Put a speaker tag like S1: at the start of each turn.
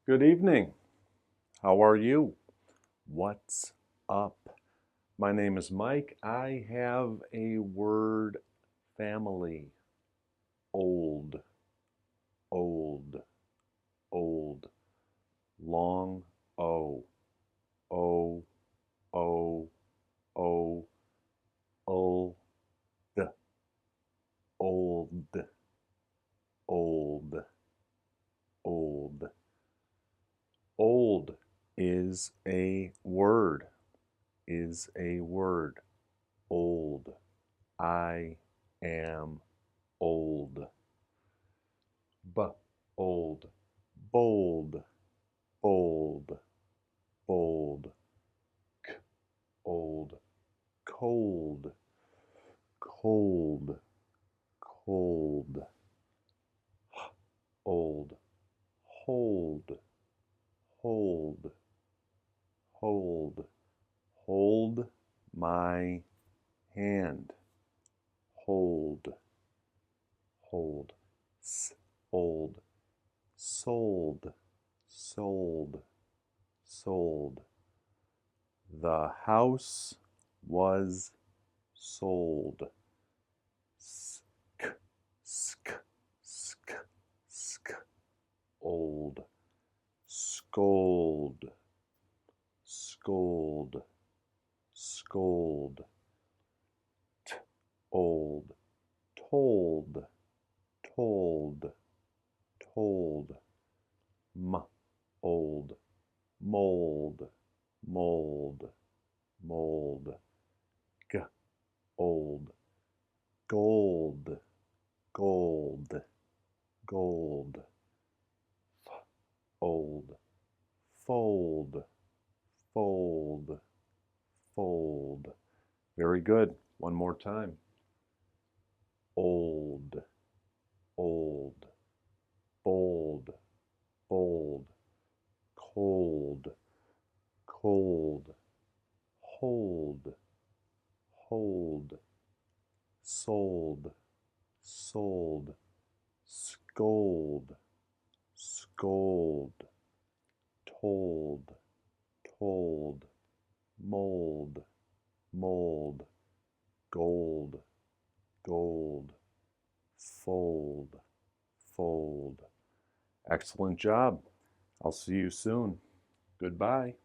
S1: Good evening. How are you? What's up? My name is Mike. I have a word family. Old, old, old. Long O. O, O, O, old, old, old, old. Old is a word, Old. I am old. Old. Bold, bold, bold. Old. Cold, cold, cold. Old. Hold, hold, hold. Hold my hand. Hold, hold. Old. Sold, sold, sold. The house was sold. Sk, sk, sk, sk. Old. Scold, scold, scold. Old. Told, told, told. Old. Mold, mold, mold. Old. Gold, gold, gold. Old. Fold, fold, fold. Very good. One more time. Old, old, bold, bold. Cold, cold. Hold, hold. Sold, sold. Scold, scold. Told, told. Mold, mold. Gold, gold. Fold, fold. Excellent job. I'll see you soon. Goodbye.